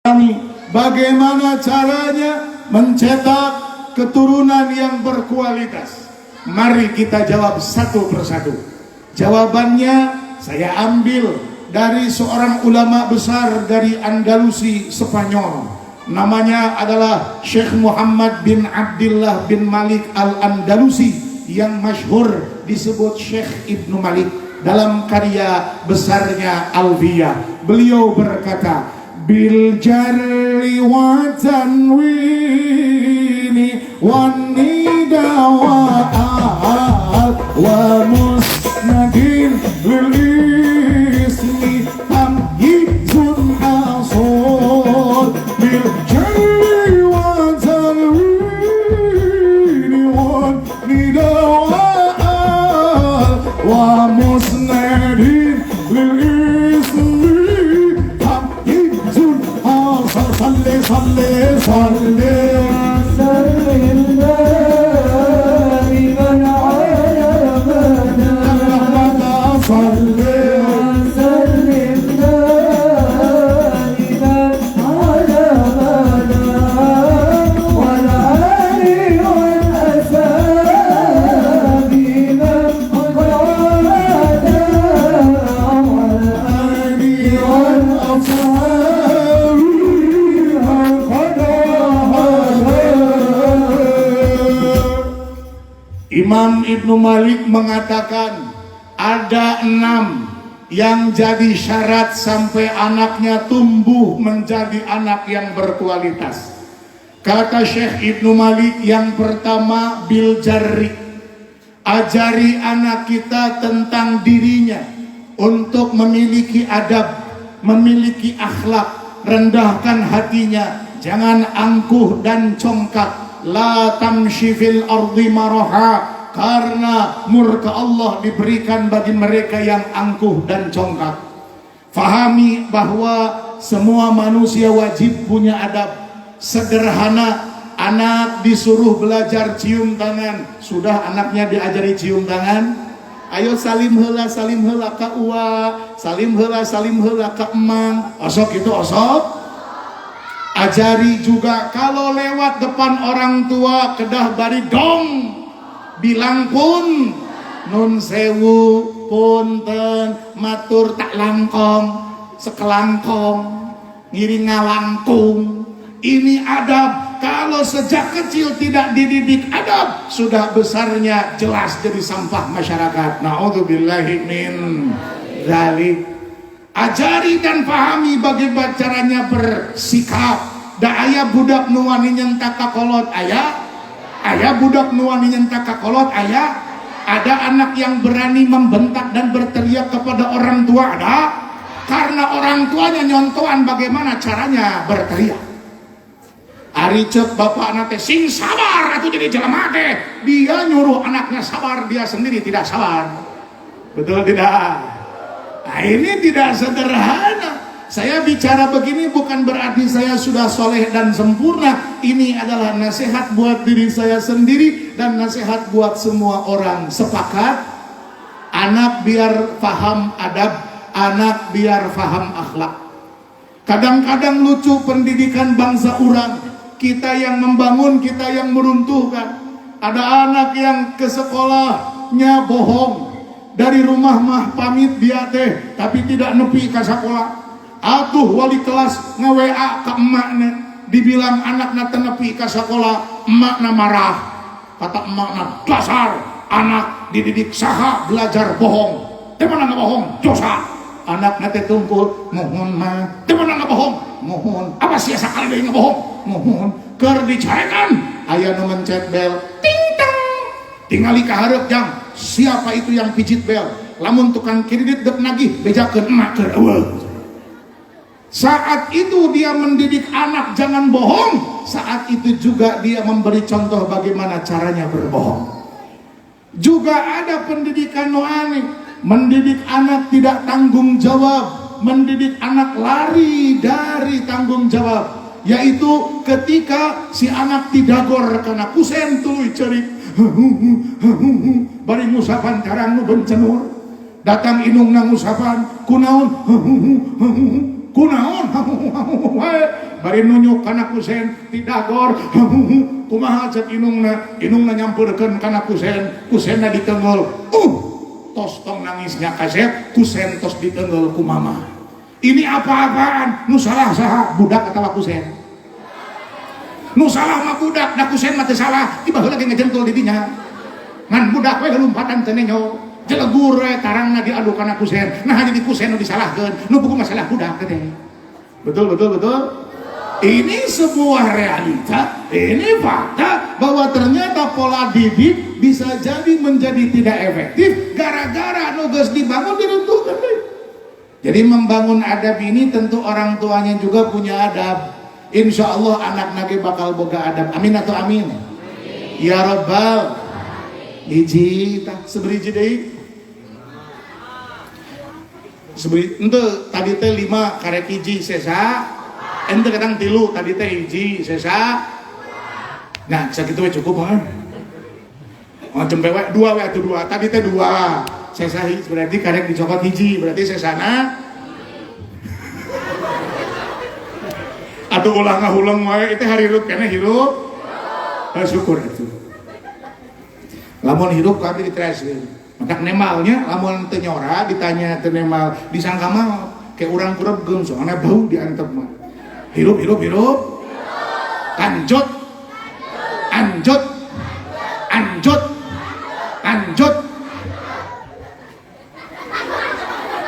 kami bagaimana caranya mencetak keturunan yang berkualitas. Mari kita jawab satu persatu. Jawabannya saya ambil dari seorang ulama besar dari Andalusi, Spanyol. Namanya adalah Syekh Muhammad bin Abdullah bin Malik Al-Andalusi, yang masyhur disebut Syekh Ibnu Malik dalam karya besarnya Alfiyah. Beliau berkata, bil jarri wa tanwini wan nida wa al wa musnadin lil ismi tamyizun asol. Bil jarri wa tanwini wan nida wa al wa musnadin lil ismi صلي صلي صلي سلم دائما على مدى صلي سلم دائما على مدى والآل والأسابين والعادة والآل والأصحاب. Imam Ibnu Malik mengatakan ada 6 yang jadi syarat sampai anaknya tumbuh menjadi anak yang berkualitas. Kata Syekh Ibnu Malik, yang pertama bil jarri, ajari anak kita tentang dirinya untuk memiliki adab, memiliki akhlak, rendahkan hatinya, jangan angkuh dan congkak. La tamshi fil ardi maraha, karena murka Allah diberikan bagi mereka yang angkuh dan congkak. Fahami bahwa semua manusia wajib punya adab. Sederhana, anak disuruh belajar cium tangan, sudah anaknya diajari cium tangan? Ayo salim heula ka uwa, salim heula ka emang. Osok itu osok. Ajari juga kalau lewat depan orang tua kedah bari dong, bilang pun nun sewu, punten, matur tak langkong, sekelangkong, ngiring ngalangkung. Ini adab. Kalau sejak kecil tidak dididik adab, sudah besarnya jelas jadi sampah masyarakat. Na'udzubillahi min dzalik. Ajari dan pahami bagaimana caranya bersikap. Da aya budak nuwani nyentak ka kolot, aya budak nuwani nyentak ka kolot, aya. Ada anak yang berani membentak dan berteriak kepada orang tua, ada. Karena orang tuanya nyontohan bagaimana caranya berteriak. Ari cek bapak nate sing sabar atuh jadi jelema teh, dia nyuruh anaknya sabar, dia sendiri tidak sabar. Betul tidak? Nah, ini tidak sederhana. Saya bicara begini bukan berarti saya sudah soleh dan sempurna. Ini adalah nasihat buat diri saya sendiri dan nasihat buat semua orang. Sepakat? Anak biar paham adab, anak biar paham akhlak. Kadang-kadang lucu pendidikan bangsa orang. Kita yang membangun, kita yang meruntuhkan. Ada anak yang ke sekolahnya bohong. Dari rumah mah pamit dia teh, tapi tidak nepi ke sekolah. Atuh wali kelas nge-WA ke emaknya, dibilang anaknya teu nepi ke sekolah, emaknya marah. Kata emaknya, dasar anak dididik saha belajar bohong. Teu mana bohong, dosa. Anaknya teh tungkul, mohon mah. Teu mana bohong, mohon. Apa sia sakali deui ngebohong, mohon. Keur dicarekan, aya nu mencet bel, ting tang. Tingali ka hareup jang. Siapa itu yang pijit bel? Lamun tukang kredit dek nagih bejakeun emak keur eueuh. Saat itu dia mendidik anak jangan bohong. Saat itu juga dia memberi contoh bagaimana caranya berbohong. Juga ada pendidikan noani, mendidik anak tidak tanggung jawab, mendidik anak lari dari tanggung jawab. Yaitu ketika si anak tidagor karena kusen tuluy ceurik, bari ngusapan karang nu bencenur, datang inung nang ngusapan kunaon, kunaon bari nunjuk kana kusen ti dagor kumaha cek inungna nyampeurkeun kana kusenna ditenggel tos tong nangisnya kaset kusen tos ditenggel ku mama. Ini apa-apaan? Nu salah saha budak atawa kusen? Nu salah mah budak, da kusen mah teu salah. Tiba heula ge ngejentol di dinya. Ngan budak we lumpatan teu nenyo. Jelegur we tarangna diadu kana kusen. Nah jadi kusen nu disalahkeun, nu buku masalah budak teh. Betul. Ini sebuah realita, ini fakta bahwa ternyata pola didik bisa jadi menjadi tidak efektif gara-gara nu geus dibangun diruntuhkeun deui. Jadi membangun adab ini tentu orang tuanya juga punya adab. Insya Allah anak nage bakal boga adab. Amin atau amin? Ya Rabbal. Hiji tah seberiji deui. Seberi ente tadi teh 5 karek hiji sesa. Ente kadang 3 tadi teh hiji sesa. Nah, sakitu we cukup mah. Oh, cempe we 2 we atuh 2. Tadi teh 2. Sesa hiji berarti karek dicokot hiji, berarti sesana. Atuh ulah ngahulang wae itu harirup keneh hirup. Syukur itu. Lamun hirup kami ditreskeun. Maka nemalnya lamun teu nyora ditanya teu nemal disangka mah ke urang kurebgeun soalna bau diantep mah. Hirup. Lanjut.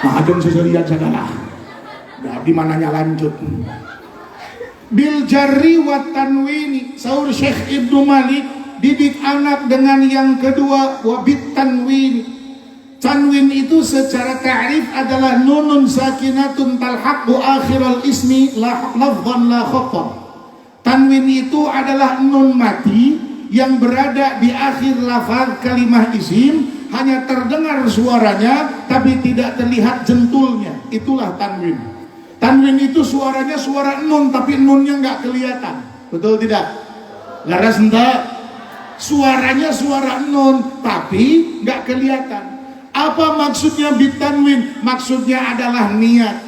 Mahadem seserian segala. Di mananya lanjut. Bil jarri wa tanwini, saur Syekh Ibnu Malik, didik anak dengan yang kedua wabit tanwini. Tanwin itu secara ta'rif adalah nunun sakinatun talhaqu akhiral ismi lafdhan la khatam. Tanwin itu adalah nun mati yang berada di akhir lafaz kalimah isim, hanya terdengar suaranya tapi tidak terlihat jentulnya. Itulah tanwin. Tanwin itu suaranya suara nun tapi nunnya nggak kelihatan. Betul tidak? Laras enggak? Suaranya suara nun tapi nggak kelihatan. Apa maksudnya bitanwin? Maksudnya adalah niat.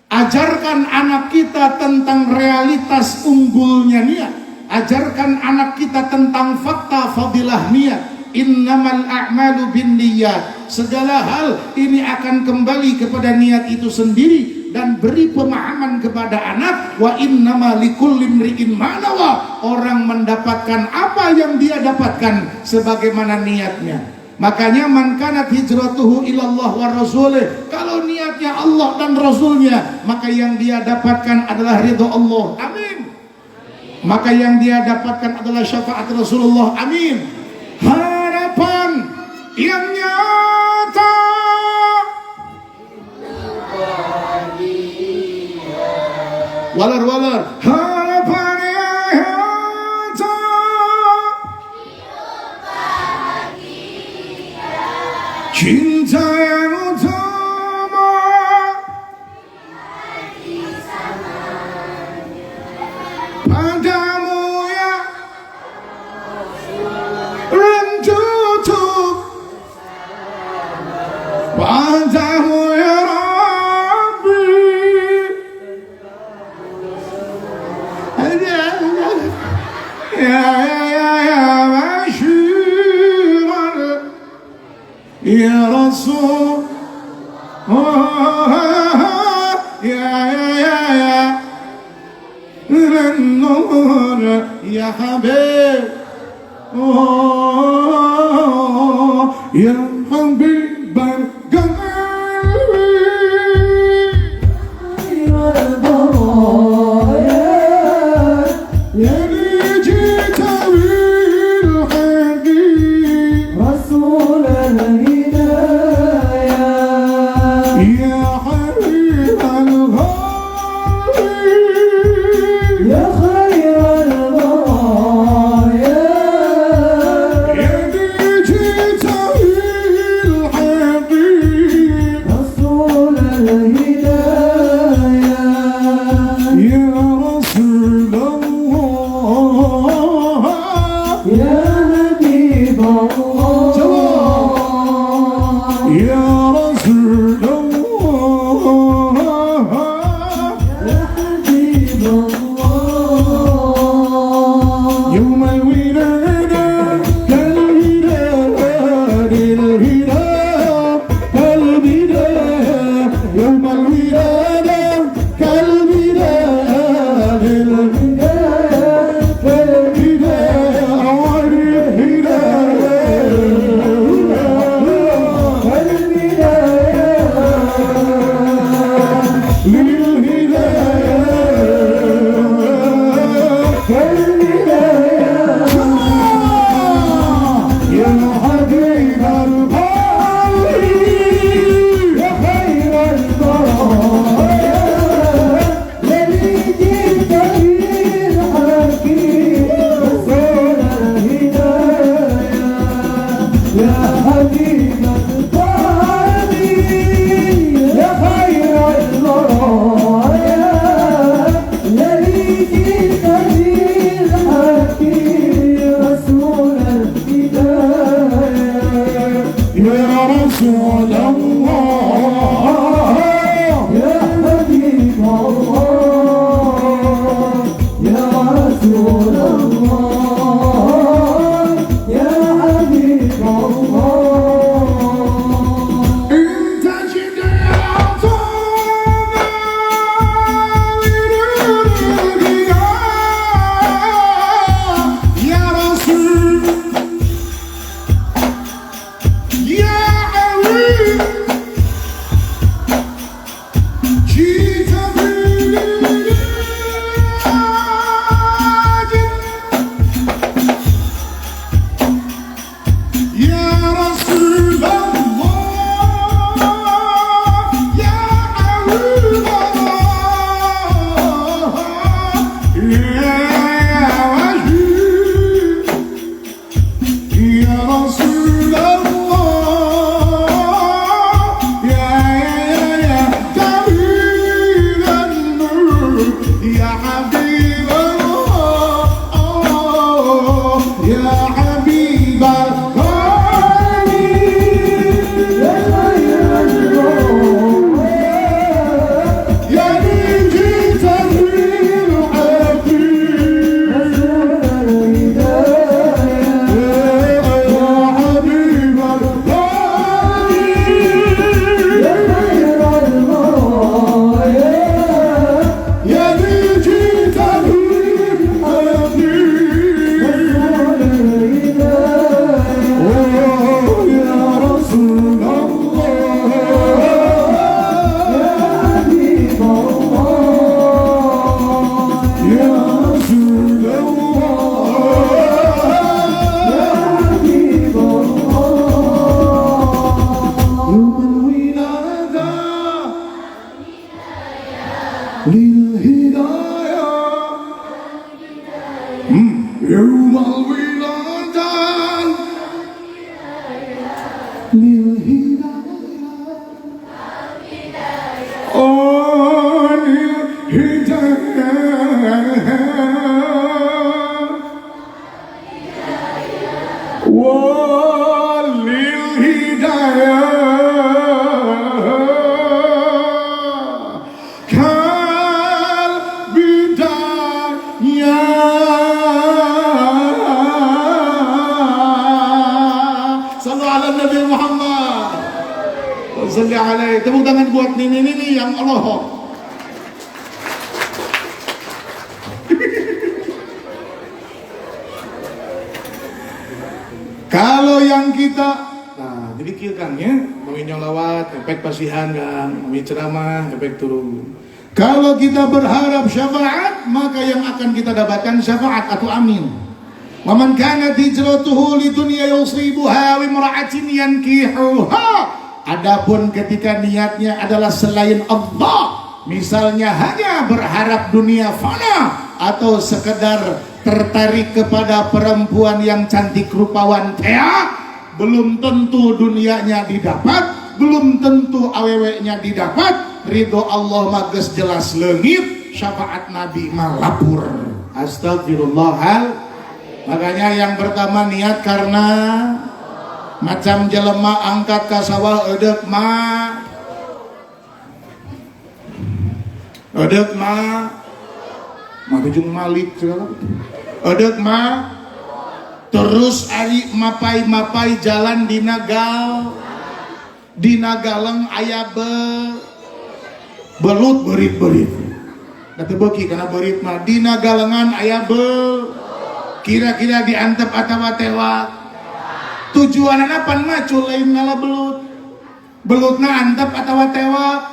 Ajarkan anak kita tentang realitas unggulnya niat. Ajarkan anak kita tentang fakta fadilah niat. Innamal a'malu binniyat. Segala hal ini akan kembali kepada niat itu sendiri. Dan beri pemahaman kepada anak, wa innama likulli imri'in ma nawa. Orang mendapatkan apa yang dia dapatkan sebagaimana niatnya. Makanya man kanat hijratuhu ilallah wa rasulih, kalau niatnya Allah dan Rasulnya, maka yang dia dapatkan adalah ridho Allah. Amin. Maka yang dia dapatkan adalah syafaat Rasulullah. Amin. Harapan yang nyata walar harapan yang nyata cinta yang utama padamu ya rentutuk padamu ya ya Rasul ya Nur ya Habib ya Habib Ya Habib Allah, oh, ya Habib Allah, ya ya dijita bil Habib, ya Habib Allah, ya dijita bil Habib, oh ya Rasulullah, ya Rasulullah, yawmal wilada lil hidayah, yawmal wilada lil hidayah, oh lil hidayah, walil hidayah kal bidaya. Sallu ala Nabi Muhammad salli alaihi. Tepuk tangan buat Nini yang Allah. Kalau yang kita, nah jadi kia Kang ya, mau nyolawat, efek pasihan Kang, mau ceramah, efek turun. Kalau kita berharap syafaat, maka yang akan kita dapatkan syafaat atau amin. Wa man kanat hijratuhu lidunya yusibuha wa imra'atin yankihuha. Adapun ketika niatnya adalah selain Allah, misalnya hanya berharap dunia fana atau sekedar tertarik kepada perempuan yang cantik rupawan tea, belum tentu dunianya didapat, belum tentu aweweknya didapat. Ridho Allah mages jelas leungit, syafaat Nabi malapur. Astagfirullahal. Makanya yang pertama niat karena macam jelema angkat ka sawah eudeup mah Mahjung Malik segala. Eudeup mah terus ari mapai-mapai jalan dina galeng aya belut berit-berit. Da teu beuki kana berit mah dina galengan aya kira-kira diantep atawa tewak. Tujuanna pan macul lain ngala belut. Belutna antep atawa tewak?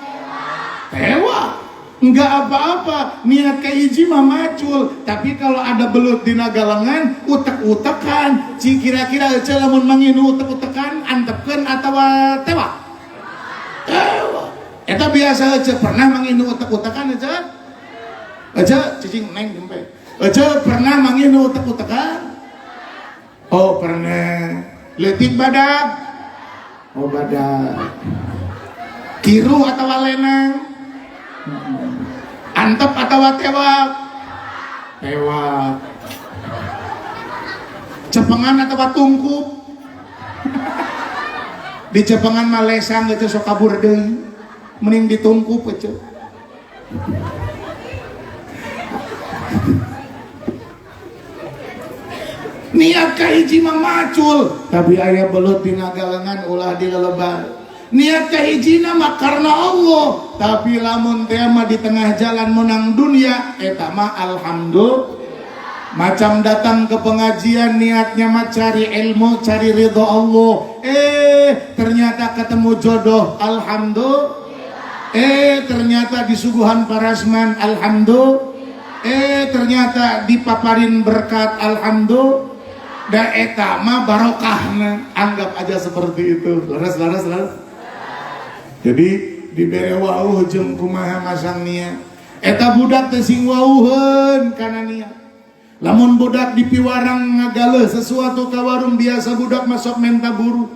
Tewak. Enggak apa-apa, niat kahiji mah macul. Tapi kalau ada belut dina galengan, utek-utekan. Kira-kira ece lamun manginu utek-utekan, antepkeun atawa tewak? Tewak. Eta biasa ece pernah manginu utek-utekan ece? Ece cicing neng jempe. Ece pernah manginu utek-utekan? Oh pernah. Leutik badag? Oh badag. Kiru atawa lenang? Antep atawa tewak? Tewak. Cepengan atawa tungkup? Di cepengan mah lesang ece sok kabur deui. Mending ditungkup ece. Niat kahiji mah macul, tapi aya belut dina galengan ulah dilelebar. Niat kahijina mah karena Allah, tapi lamun teh mah di tengah jalan menang dunia, eta mah alhamdulillah. Macam datang ke pengajian niatnya mah cari ilmu, cari ridho Allah. Ternyata ketemu jodoh, alhamdulillah. Ternyata disuguhan parasman, alhamdulillah. Ternyata dipaparin berkat, alhamdulillah. Da eta mah barokahna, anggap aja seperti itu. Laras. Jadi dibere wauh jeung kumaha masang niat. Eta budak teh sing wauheun kana niat. Lamun budak di piwarang ngagale sesuatu ka warung biasa budak masuk menta buru.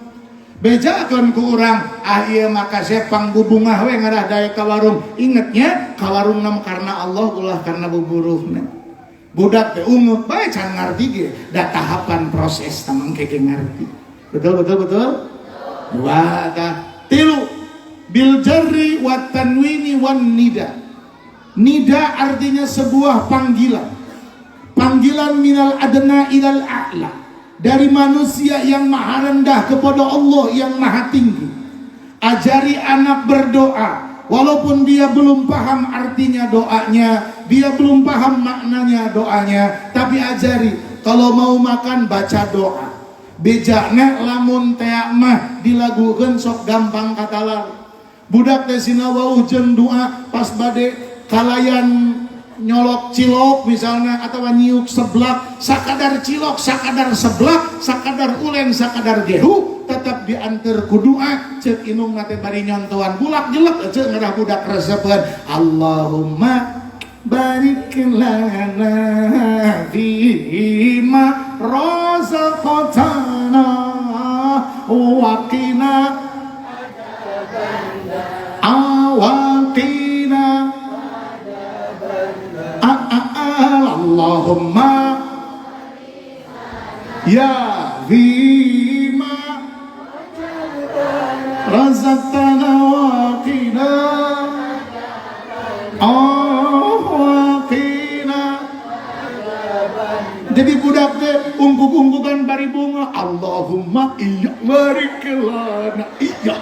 bejakeun ku urang ieu maka sepang bubungah we ngarah daya ka warung. Ingetnya ka warung nam karena Allah ulah karena buburuhna. Budak teh ungut bae can ngarti ge da tahapan proses tamangke ge ngarti. Betul. Dua tah. Tilu bil jarri wat tanwini wan nida. Nida artinya sebuah panggilan. Panggilan minal adna ilal a'la. Dari manusia yang maha rendah kepada Allah yang maha tinggi. Ajari anak berdoa walaupun dia belum paham artinya doanya, dia belum paham maknanya doanya, tapi ajari kalau mau makan baca doa. Bejana lamun teh mah dilagukeun sok gampang katalar. Budak teh sinawau jeung doa pas bade kalayan nyolok cilok misalnya atau nyiuk seblak, sakadar cilok, sakadar seblak, sakadar ulen, sakadar gehu tetap diantar ku doa. Ceuk inung nate bari nyontohan bulak jelek ceuk ngarah budak resepeun Allahumma barik lana fima razaqtana wa qina awaqina Allahumma ya bima razaqtana wa qina awaqina. Jadi budak teh ungkuk-ungkukan bari bunga Allahumma iya barik lana iya.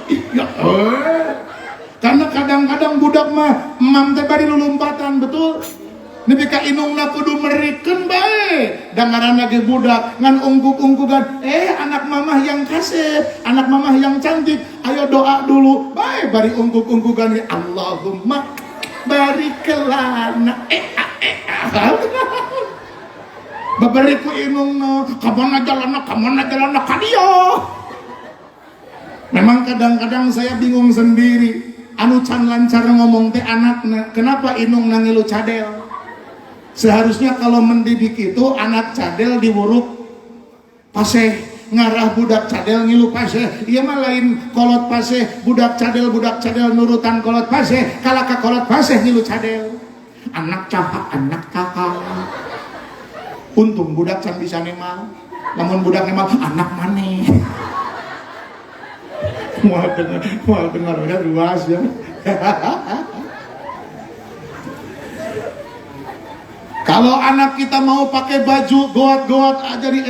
Karena kadang-kadang budak mah emam teh bari lulumpatan betul. Nepi ka inungna kudu merikeun bae. Dangaranna ge budak ngan ungkuk-ungkukan, anak mamah yang kasep, anak mamah yang cantik, ayo doa dulu. Bae bari ungkuk-ungkukan Allahumma barik lana babari ku inungna, kamana jalanna ka dieu. Memang kadang-kadang saya bingung sendiri. Anu can lancar ngomong teh anakna, kenapa inungna ngilu cadel? Seharusnya kalau mendidik itu anak cadel diwuruk paseh, ngarah budak cadel ngilu paseh. Iya mah lain kolot paseh, budak cadel nurutan kolot paseh, kalaka kolot paseh ngilu cadel. Anak caha. Untung budak can bisa nemal. Namun budak nemal anak maneh. Mual dengar ya luas ya. Kalau anak kita mau pakai baju goat jadi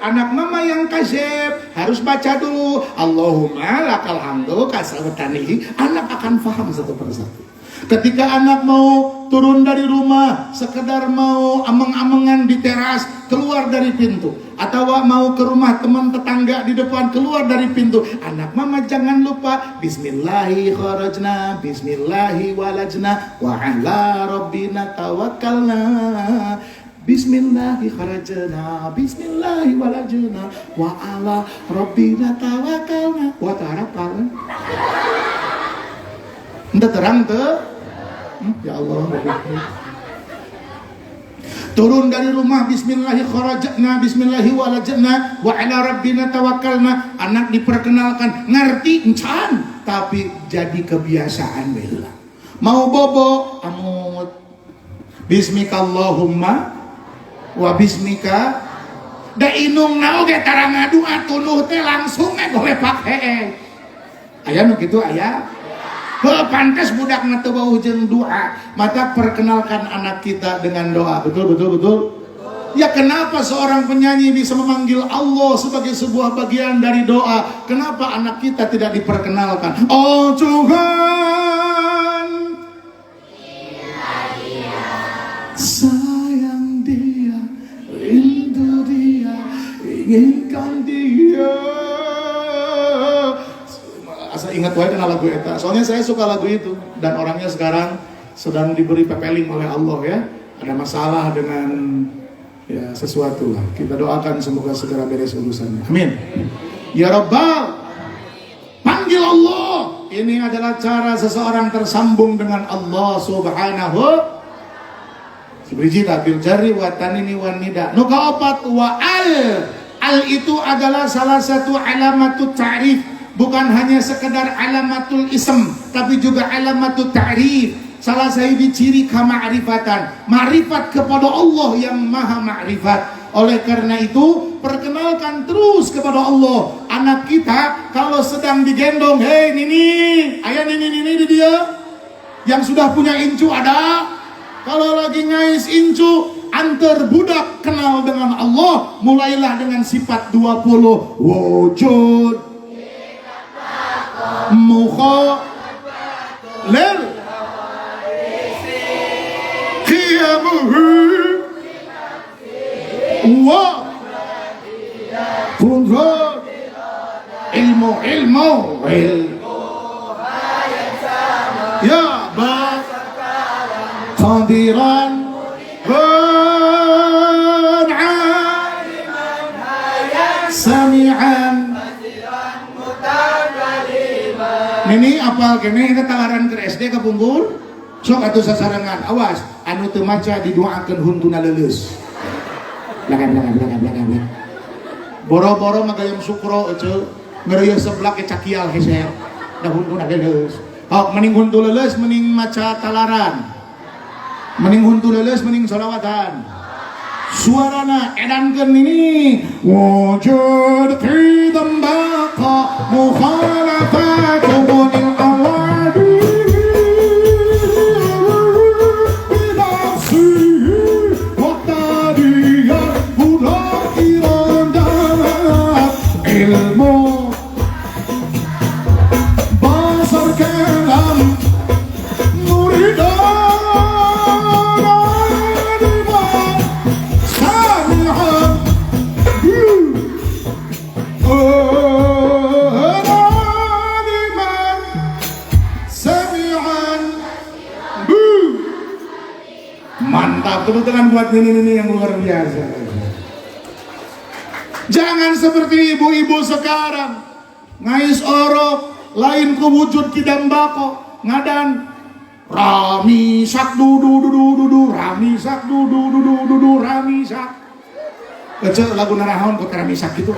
anak mama yang kasep harus baca dulu Allahumma lakal hamdu kasawatanihi. Anak akan paham satu persatu. Ketika anak mau turun dari rumah, sekedar mau ameng-amengan di teras, keluar dari pintu, atau mau ke rumah teman tetangga di depan, keluar dari pintu, anak mama jangan lupa Bismillahi kharajna, Bismillahi walajna, wa ala rabbina tawakkalna. Bismillahi kharajna, Bismillahi walajna, wa ala rabbina tawakkalna. Wa tarapan entah terang tuh. Ya Allah, turun dari rumah Bismillahi kharajna, Bismillahi walajna, wa ala rabbina tawakkalna. Anak diperkenalkan ngerti encan, tapi jadi kebiasaan bela. Mau bobo amut Bismika Allahumma wa bismika. Da inung na oge tara ngadu atunuh teh langsung gowe pake. Aya nu kitu aya. Pantas budak natu bau jeung doa. Maka perkenalkan anak kita dengan doa. Betul. Ya kenapa seorang penyanyi bisa memanggil Allah sebagai sebuah bagian dari doa? Kenapa anak kita tidak diperkenalkan? Oh Tuhan, sayang dia, rindu dia, inginkan dia. Asa ingat wae kana lagu eta. Soalnya saya suka lagu itu dan orangnya sekarang sedang diberi pepeling oleh Allah ya. Ada masalah dengan ya sesuatu lah. Kita doakan semoga segera beres urusannya. Amin. Ya Rabbal, panggil Allah. Ini adalah cara seseorang tersambung dengan Allah Subhanahu. Sebriji bil jari wa tanini wan nida. Nu kaopat wa al. Al itu adalah salah satu alamatut ta'rif, bukan hanya sekedar alamatul ism, tapi juga alamatul ta'rif. Salah satu ciri kema'rifatan, ma'rifat kepada Allah yang maha ma'rifat. Oleh karena itu, perkenalkan terus kepada Allah. Anak kita kalau sedang digendong, hei Nini, ayah Nini di dia. Yang sudah punya incu ada. Kalau lagi ngais incu, antar budak kenal dengan Allah, mulailah dengan sifat 20. Wujud mukhalil qiyamuhu wa kunzul ilmu ya ba qadiran sami'an Nini apal kene kita talaran ke SD ke Punggul sok atuh sasarangan awas anu teu maca didoakeun huntuna leuleus belakang boro-boro magayam sukro ece ngeureuyeuh seblak ke cakial heser da huntuna leuleus mending huntu leuleus mending maca talaran mending huntu leuleus mending sholawatan suarana edankeun ini wujud qidam baqa mukhalafatu bunil awadi binafsihi waqtadiyah budak irandamat ilmu basar kalam muridan mantap, tepuk tangan buat Nini yang luar biasa. Jangan seperti ibu-ibu sekarang ngais orok lain ke wujud kidam bako ngadan rami sak dudu rami sak dudu rami sak kecil lagu narahon kok rami sak gitu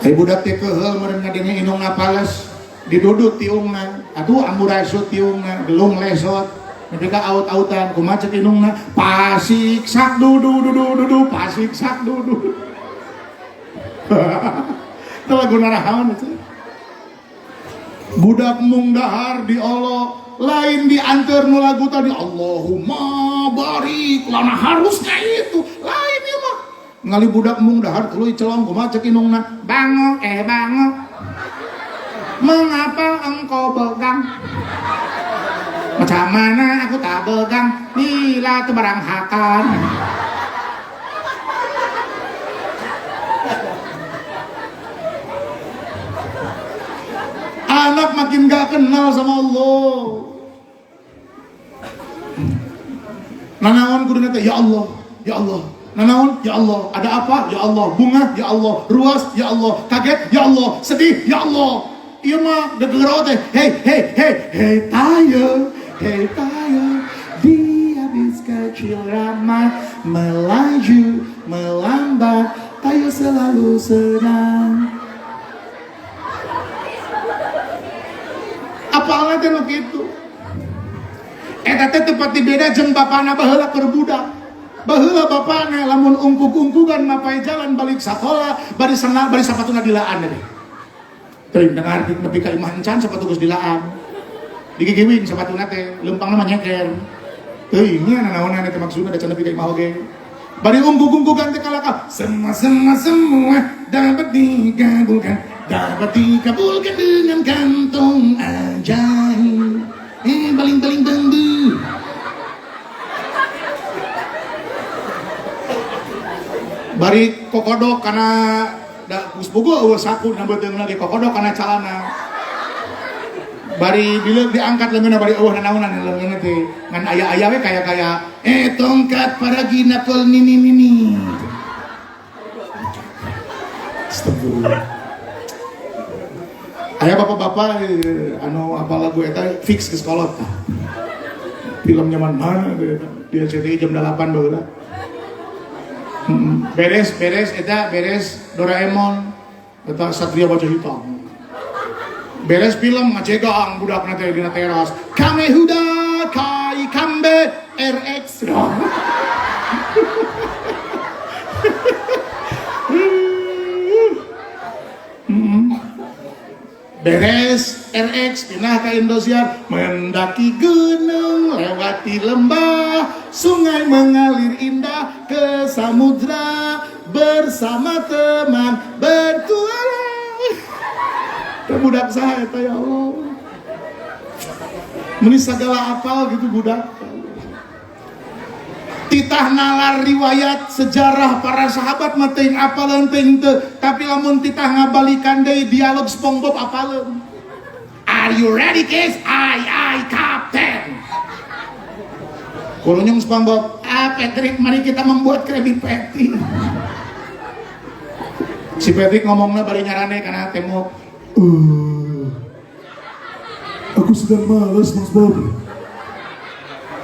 kayak budak teh keheul meureun ngadenge inung ngapales didudut tiungna atuh amburasut tiungna gelung lesot mereka aut-autan kumaha cek inungna pasik sak dudu pasik sak dudu itu lagu narahon itu budak mung dahar di Allah lain diantar nu lagu tadi Allahumma barik lana harusnya itu lain ya mah ngali budak mung dahar tuluy celong kumaha cek inungna bango mengapa engkau begang macam mana aku tak begang bila tebaranghakan anak makin gak kenal sama Allah nanaon kudu teh ya Allah nanaon ya Allah ada apa ya Allah bunga ya Allah ruas ya Allah kaget ya Allah sedih ya Allah iya mah degero teh hey tayo dia bis kecil ramah melaju melambat tayo selalu senang apalna teh nu kitu eta teh tepati beda jeung bapana baheula keur budak baheula bapana lamun ungkug-ungkugan mapai jalan balik sakola bari sapatuna dilaan teh teuing dengar nepi ka imah encan sapatu geus dilaan digigiwing sapatuna teh leumpangna mah nyeker teuing nya nanaonan teh maksudna da can nepi ka imah oge bari ungkug-ungkugan teh kalaka semua dapat dikabulkan dengan kantong ajaib baling-baling bambu bari kokodok karena geus boga eueuh saku na beuteung lagi kokodok kana calana bari bila diangkat leungeunna bari eueuh nanaonan leungeunna teh ngan aya-aya we kaya tongkat paragina kol nini astagfirullah aya bapak-bapak anu apa lagu eta fix ke sekolah film nyaman mana dia CTI jam 8 baheula beres Doraemon Eta Satria Baja Hitam. Beres film ngacegang budak nanti di teras. Kame huda kai kambe RX. Beres RX pindah ke Indosiar, mendaki gunung, lewati lembah, sungai mengalir indah ke samudra, bersama teman bertualang. Budak saya ya Allah. Meni segala apal gitu budak. Titah nalar riwayat sejarah para sahabat mah teuing apaleun teuing teu, tapi lamun titah ngabalikan deui dialog SpongeBob apaleun. Are you ready kids? Aye Captain. Kurunyung SpongeBob, Patrick, mari kita membuat Krabby Patty. Si Patrick ngomongnya bari nyarane kana temo. Aku sedang malas SpongeBob.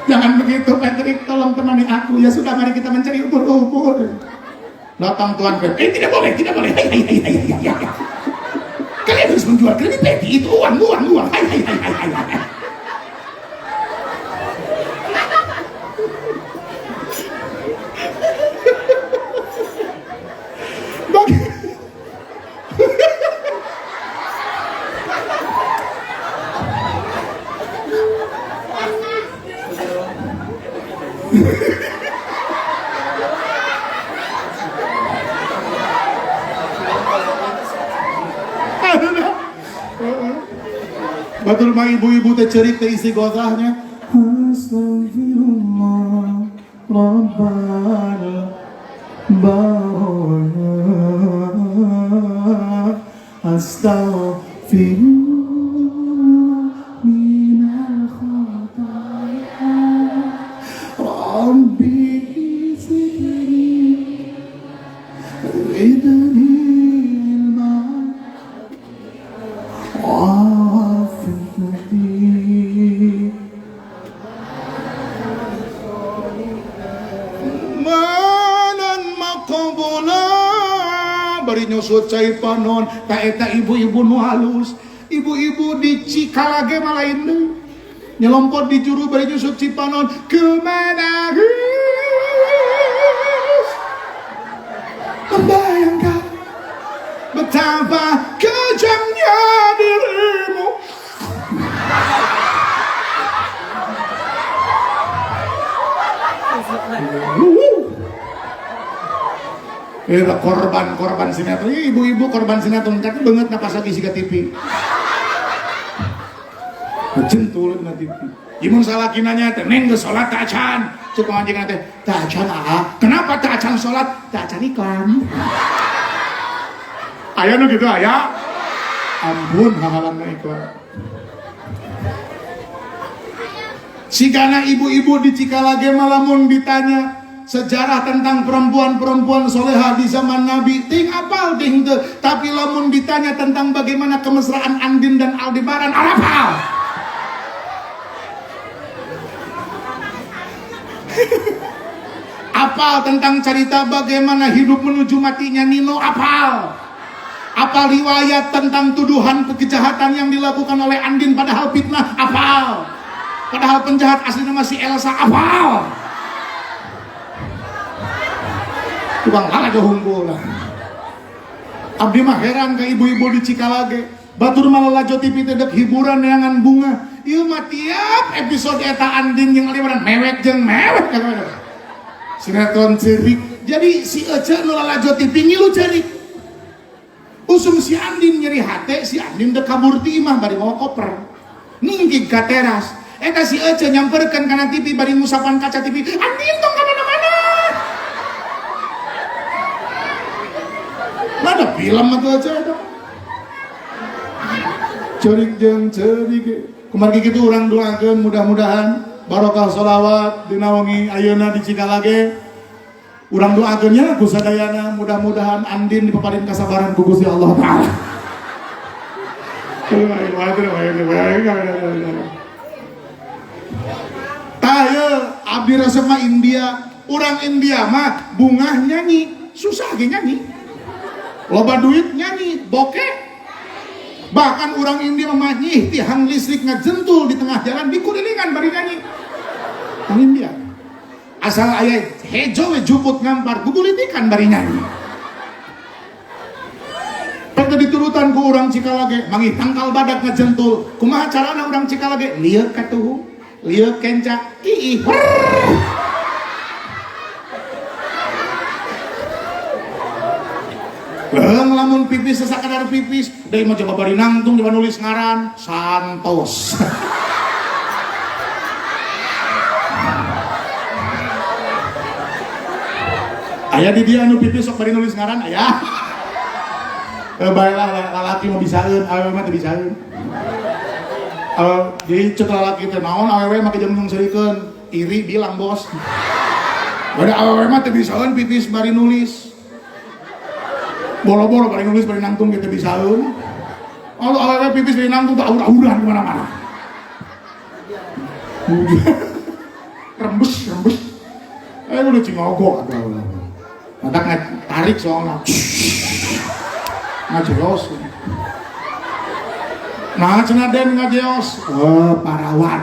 Jangan begitu Patrick, tolong temani aku. Ya sudah, mari kita mencari ubur-ubur. Datang Tuan Patrick, tidak boleh. Hai. Kalian harus menjual Krabby Patty, itu uang. Hai. Batul mah ibu-ibu teh cerik teh isi gozahnya. Astagfirullah Rabbana Ba'ana Astagfirullah minal khataya Rabbi zidni ilman bari nyusut cai panon tak eta ibu-ibu nu halus, ibu-ibu di Cikalage mah lain deui nyelompot di juru bari nyusut Cipanon kemana membayangkan betapa kejamnya dirimu. Korban sinetron, ibu-ibu korban sinetron kan banget napas lagi siga TV. Jentul na TV. Imun salaki nanya teh, "Neng geus salat teh acan?" Cuk anjing teh, "Teh acan ah." "Kenapa teh acan salat?" "Teh acan iklan." Aya nu kitu aya. Ampun hahalan iklan. Sigana ibu-ibu di Cikalage malamun ditanya sejarah tentang perempuan-perempuan soleha di zaman Nabi, ting apal ting teu, tapi lamun ditanya tentang bagaimana kemesraan Andin dan Aldebaran, apal. Apal tentang cerita bagaimana hidup menuju matinya Nino, apal. Apal riwayat tentang tuduhan kejahatan yang dilakukan oleh Andin padahal fitnah, apal. Padahal penjahat aslinya masih Elsa, apal. Tukang lala ke hunkul lah. Abdi mah heran ke ibu-ibu di Cikalage. Batur malah lajo TV tedek hiburan neangan bunga. Ieu mah tiap episode eta Andin jeung Aldebaran mewek jeung mewek. Sinetron cerik. Jadi si Ece nu lajo TV ngilu cerik. Usum si Andin nyeri hate, si Andin dek kabur ti imah bari mawa koper. Ninggig ka teras. Eta si Ece nyamperkeun kana TV bari ngusapan kaca TV. Andin tong kamana-mana. Ada film atau aja ada. Cerik jeung cerik. Kemarin gitu orang doakeun mudah-mudahan barokah sholawat dina wengi ayeuna di Cikalage. Urang doakeun nya ku sadayana mudah-mudahan Andin dipaparin kasabaran ku Gusti Allah Taala. Tah ye abdi resep mah India. Urang India mah bungah nyanyi, susah ge nyanyi. Loba duit nyanyi, bokeh. Bahkan orang India memanyih tiang listrik ngajentul di tengah jalan dikulilingan bari nyanyi. Orang India. Asal aya hejo we juput ngampar gugulitikan bari nyanyi. Pada diturutan ku orang Cikalage, mangi tangkal badak ngajentul. Kumaha carana orang Cikalage? Lieu katuhu, lieu kencak, kiih. Lamun pipis sesakadar pipis, deui mah coba bari nangtung di nulis ngaran Santos. Aya di dia anu pipis sok bari nulis ngaran aya. Baiklah lalaki mau bisaeun, awewe mah teu bisaeun. Jadi cek lalaki teh naon awewe make jeung serikeun, iri bilang bos. Bada awewe mah teu bisaeun pipis bari nulis. Boro-boro bari nulis bari nangtung kita bisaeun. Kalau awewe pipis bari nangtung tak aur-auran kemana-mana. Rembes. Udah cingogok atuh. Matak tarik soalnya. Ngajeos. Nah cenah den ngajeos. Parawan.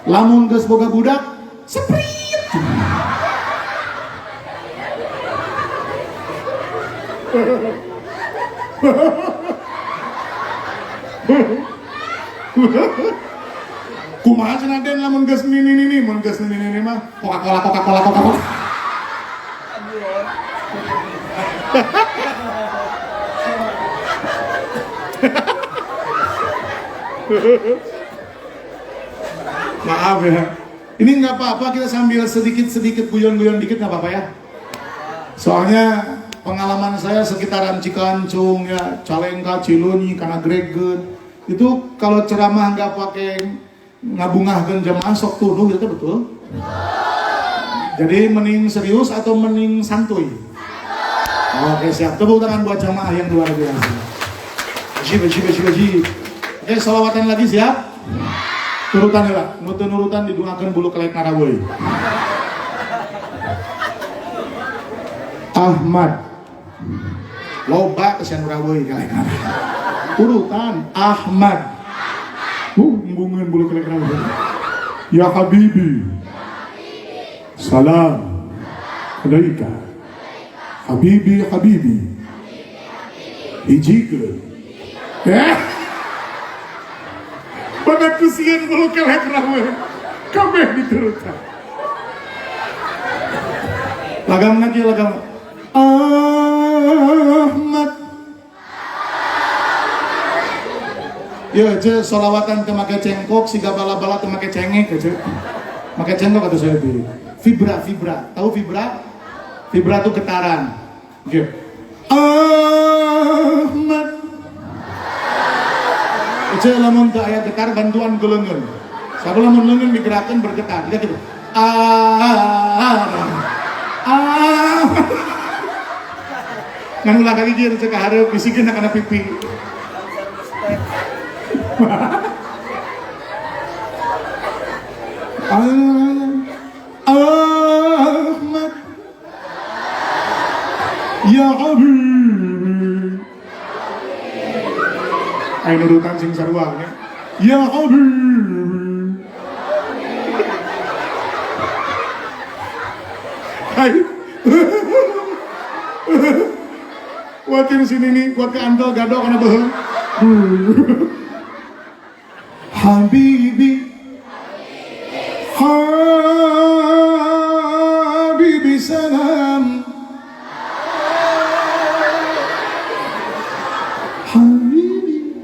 Lamun geus boga budak, seprit. Kumaha cenah den lamun geus nini mun geus nini mah Coca-Cola. Maaf ya. Ini nggak apa-apa kita sambil sedikit guyon-guyon dikit nggak apa-apa ya. Soalnya pengalaman saya sekitaran Cikancung ya, Calengka, Cilunyi, karena Gregen itu kalau ceramah nggak pakai ngabungahkeun jamaah sok tunuh itu betul. Jadi mending serius atau mending santuy? Oke siap, tepuk tangan buat jamaah yang luar biasa. Baji. Oke salawatan lagi siap? Turutan ya, nurutan diduakeun bulu kelek naraboy. Ahmad loba kesian rawoy kelek nara. Urutan Ahmad. Embungeun bulu kelek naraboy. Ya Habibi. Salam alaika. Habibi. Hijikeun. Banget kusian bulu kelek rawoy. Kabeh diturutan. Lagam. Ahmad. Ya, solawatan teu make cengkok, siga bala-bala teu make cengek, make cengkok atau saya pilih. Vibra. Tahu vibra? Vibra itu getaran. Oke. Ahmad. Lamun teu aya getar bantuan geleungeun. Sabab lamun leungeun digerakkeun bergetar. Lihat gitu. Ngan ulah kaki kieu cek ka hareup bisikeun kana pipi. Ahmad ya Habib. Ayo nurutan sing sarua ya Habib. Ayo. Watin sini nih, kuat ke antel gadok karena beheng. Habibi salam. Habibi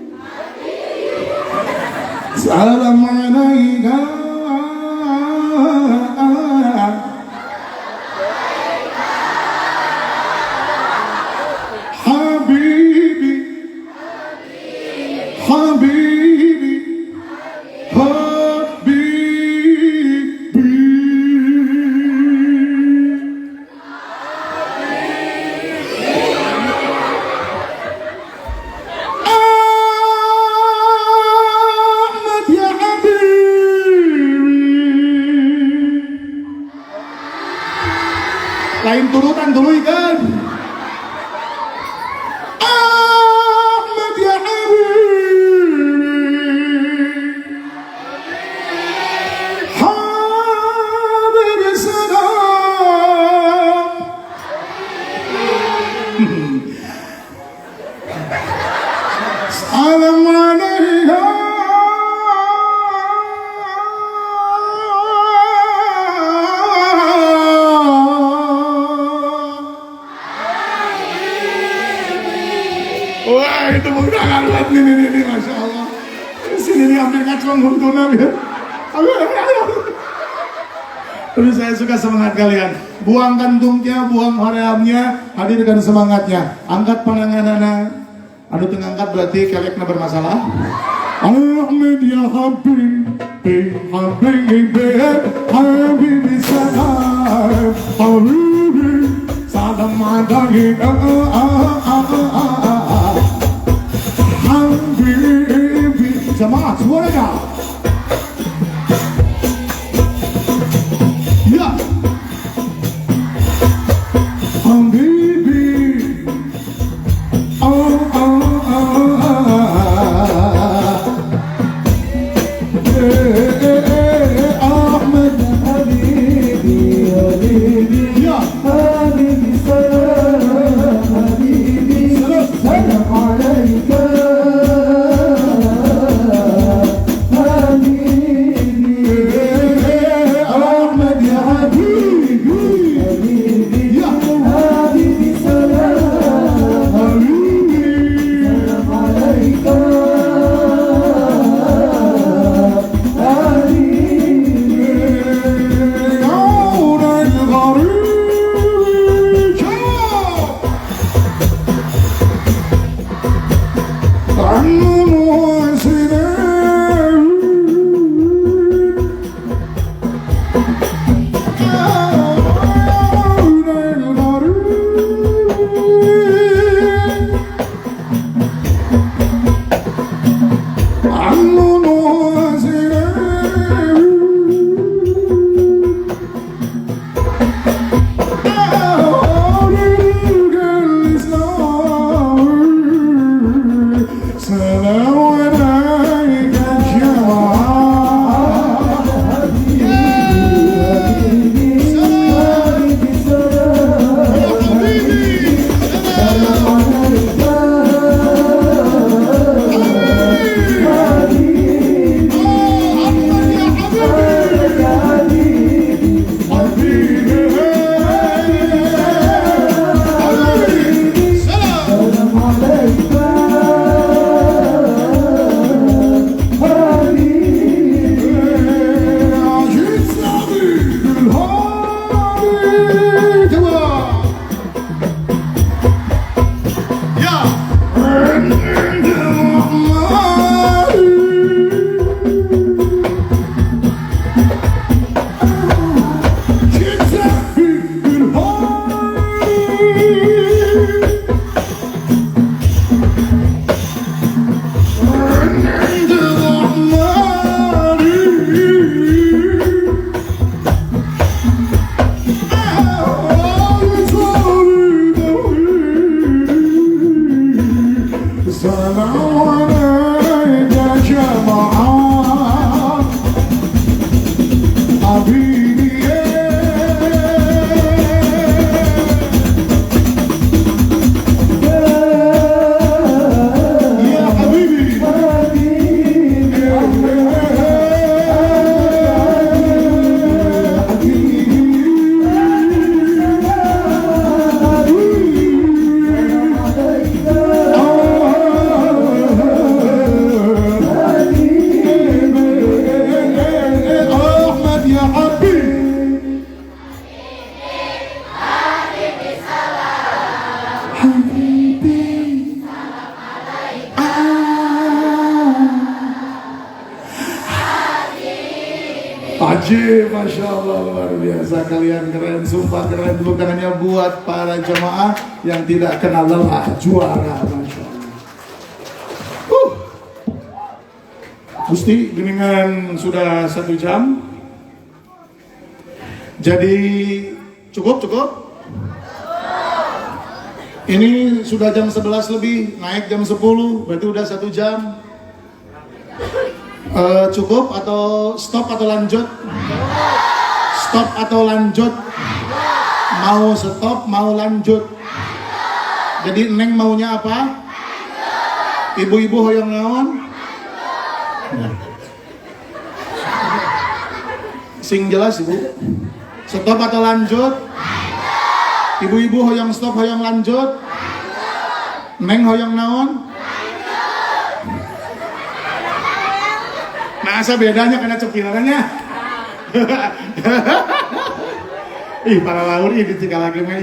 salam alaika. Habibi. lain turutan dulu ikan. Ahmad ya Habib, Habib salam. Salam alaika. Wah, itu undangan buat ini, Masya Allah. Sini nih ambil ngacung huntuna ya. Tapi saya suka semangat kalian. Buang kantungnya, buang horeamnya, hadirkan semangatnya. Angkat pandanganana. Anu tengah angkat berarti kalian bermasalah. Ahmad ya Habib, Habib, Habib salam, Habib salam alaika. Jemaah semuanya. Ya. Habibi. Ahmad Habibi, Habibi. Ya. Habibi salam, Habibi salam alaika. Ajib, Masya Allah, luar biasa. Kalian keren, sumpah keren. Tepuk tangannya buat para jemaah yang tidak kenal lelah. Juara, Masya Allah. Gusti, geningan sudah 1 jam. Jadi cukup? Ini sudah jam 11 lebih, naik jam 10, berarti udah 1 jam. Cukup atau stop atau lanjut? Stop atau lanjut? Mau stop, mau lanjut? Jadi Neng maunya apa? Ibu-ibu hoyong naon? Sing jelas ibu. Stop atau lanjut? Ibu-ibu hoyong stop, hoyong lanjut? Neng hoyong naon? Nah, asa bedanya karena cepilannya. Ih, para laur ini tinggal lagi mah.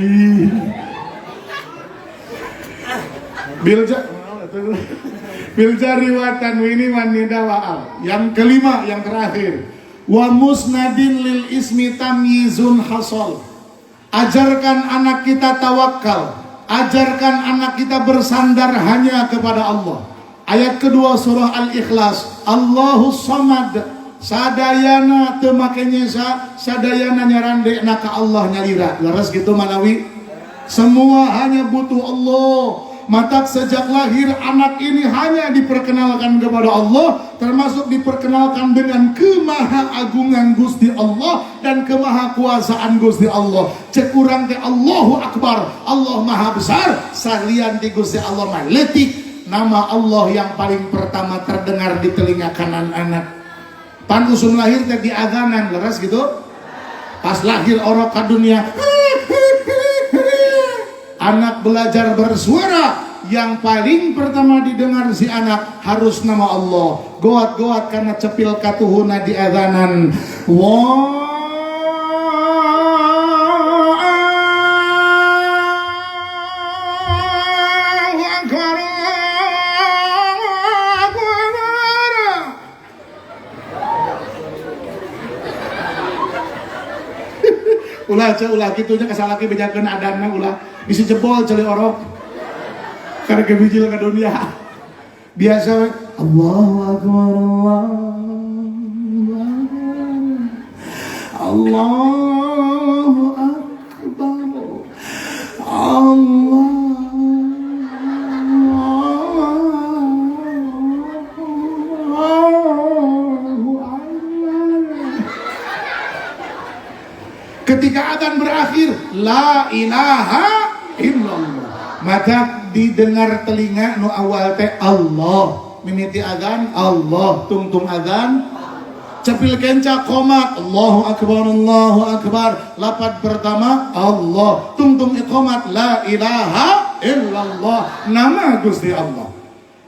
Bilja riwatan wini wanida wa'al. Yang kelima, yang terakhir. Wa musnadin lil ismi tamyizun hasol. Ajarkan anak kita tawakal. Ajarkan anak kita bersandar hanya kepada Allah. Ayat kedua surah Al-Ikhlas. Allahus Samad. Sadayana temakenya sadayana nyarande naka Allah nyalira. Leres gitu Malawi. Semua hanya butuh Allah. Maka sejak lahir anak ini hanya diperkenalkan kepada Allah, termasuk diperkenalkan dengan kemahaagungan Gusti Allah dan kemahakuasaan Gusti Allah. Cek urang teh Allahu Akbar, Allah Maha Besar. Salian di Gusti Allah mah leutik. Nama Allah yang paling pertama terdengar di telinga kanan anak. Pan usum lahir teh diadanan, leres gitu. Pas lahir orang ke dunia, anak belajar bersuara, yang paling pertama didengar si anak harus nama Allah. Goat-goat karena cepil katuhuna di adanan. Ulah gitunya kasalaki bejakeun adanna ulah bisa jebol celi orok karena kebijil ke dunia biasa Allahu Akbar Allahu Akbar Allahu ketika adzan berakhir la ilaha illallah maka didengar telinga nu awal teh Allah mimiti adzan Allah tungtung adzan cepil kenca qomat Allahu akbar lapad pertama Allah tungtung iqamat la ilaha illallah nama Gusti Allah.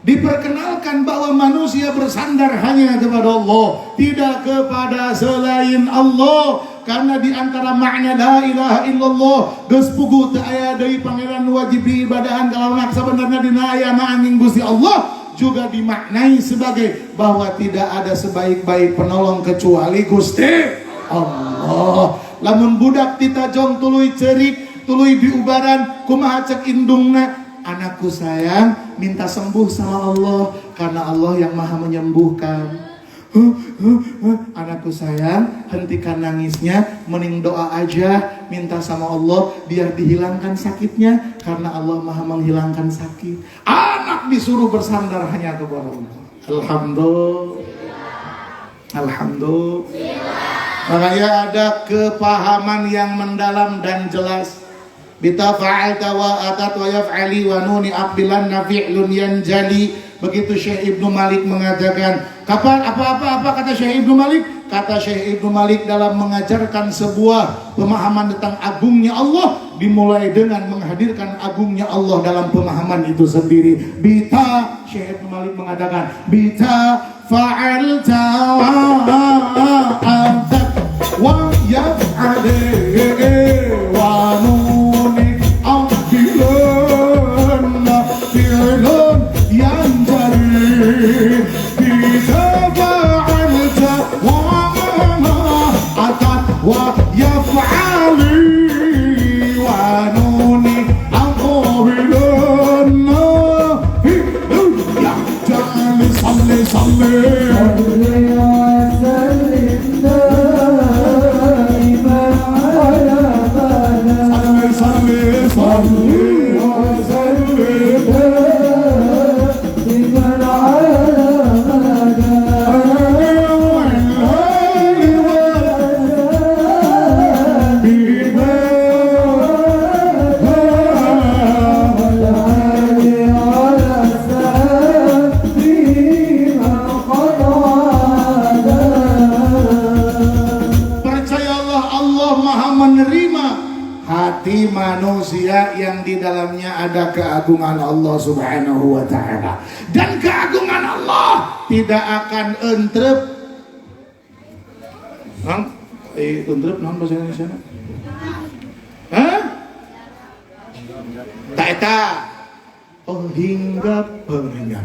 Diperkenalkan bahwa manusia bersandar hanya kepada Allah, tidak kepada selain Allah. Karena di antara makna la ilaha illallah geus puguh teu aya deui pangeran wajib diibadahan kalawan sabenerna dina aya ma'aning Gusti Allah, juga dimaknai sebagai bahwa tidak ada sebaik-baik penolong kecuali Gusti Allah. Lamun budak ditajong tuluy ceurik, tuluy diubaran, kumaha cek indungna? Anakku sayang, minta sembuh sama Allah karena Allah yang maha menyembuhkan. Anakku sayang, hentikan nangisnya, mending doa aja, minta sama Allah biar dihilangkan sakitnya karena Allah maha menghilangkan sakit. Anak disuruh bersandar hanya kepada Allah. Alhamdulillah. Makanya ada kepahaman yang mendalam dan jelas. Bita fa'alta wa atat wa yaf'ali wa nuni aqbilan nafi'lun yanjali. Begitu Syekh Ibnu Malik mengatakan. Kapan apa kata Syekh Ibnu Malik? Kata Syekh Ibnu Malik dalam mengajarkan sebuah pemahaman tentang agungnya Allah, dimulai dengan menghadirkan agungnya Allah dalam pemahaman itu sendiri. Bita, Syekh Ibnu Malik mengatakan, bita fa'alta wa atat wa yaf'ali wa nuni aqbilan nafi'lun yanjali. Wa yaf'ali wa nuni aqbilun ya jali salli salli menerima hati manusia yang di dalamnya ada keagungan Allah Subhanahu wa ta'ala. Dan keagungan Allah tidak akan entrep. Entrep naon bahasa Indonesia? Tak eta. Oh, hingga peringat.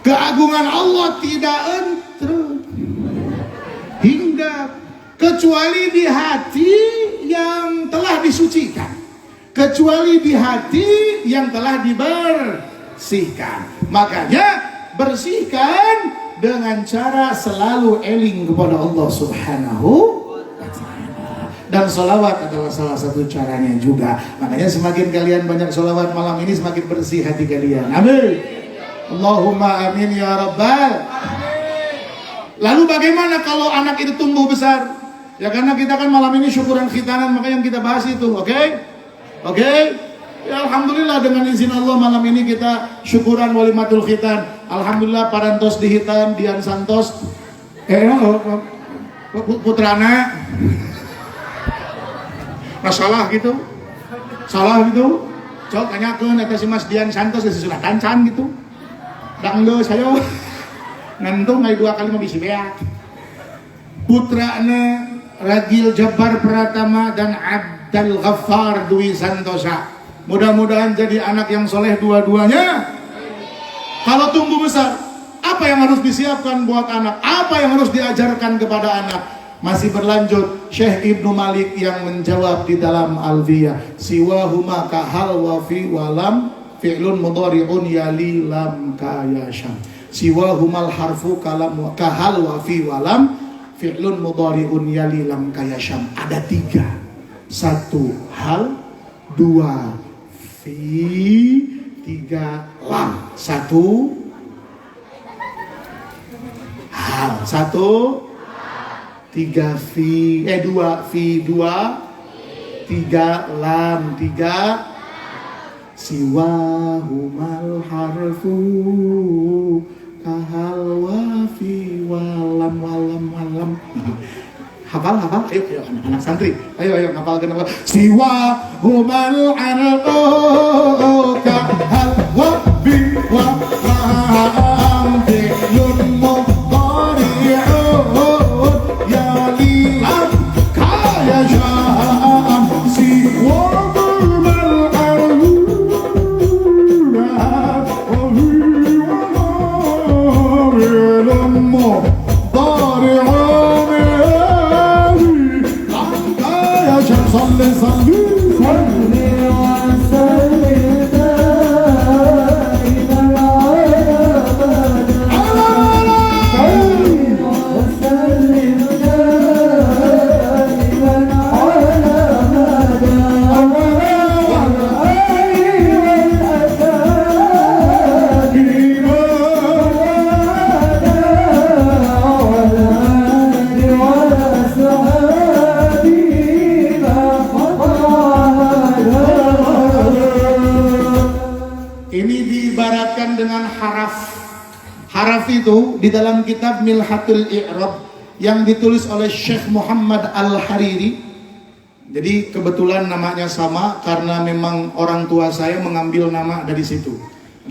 Keagungan Allah tidak entrep. Hingga kecuali di hati yang telah disucikan, kecuali di hati yang telah dibersihkan. Makanya bersihkan dengan cara selalu eling kepada Allah Subhanahu wa ta'ala. Dan sholawat adalah salah satu caranya juga. Makanya semakin kalian banyak sholawat malam ini, semakin bersih hati kalian. Amin. Allahumma amin ya rabbal. Lalu bagaimana kalau anak itu tumbuh besar? Ya karena kita kan malam ini syukuran khitanan, maka yang kita bahas itu, oke? Ya alhamdulillah dengan izin Allah malam ini kita syukuran walimatul khitan. Alhamdulillah parantos dihitan Dian Santos putrana masalah gitu. Salah gitu. Cok tanyakeun eta si Mas Dian Santos geus sudah tancan gitu. Dangleus hayo. Ngantung ngai 2 kali mah bisi beak. Putrana Ragil Jabbar Pratama dan Abdul Ghaffar Dwi Santosa. Mudah-mudahan jadi anak yang soleh dua-duanya. Kalau tumbuh besar, apa yang harus disiapkan buat anak? Apa yang harus diajarkan kepada anak? Masih berlanjut, Syekh Ibnu Malik yang menjawab di dalam Alfiyah. Siwahuma kahal wa fi walam fi'lun mudhari'un yali lam kayasham. Siwahumal harfu kalam wa kahal wa fi walam fi'lun mudhari'un yali lam kayasham. Ada 3. 1 hal, 2 fi, 3 lam. 1 hal, 1 3 fi, 2 fi, 2 3 lam, 3 siwahumal harfu kahal wa fi walam walam. Hafal? Ayo anak santri. Ayo ngapalkeun apa? Siwahumal harfu kahal wa fi walam fi'lun mudhari'un yali lam kayasham. Siwahumal harfu Haraf itu di dalam kitab Milhatul I'rab yang ditulis oleh Syekh Muhammad Al-Hariri. Jadi kebetulan namanya sama karena memang orang tua saya mengambil nama dari situ.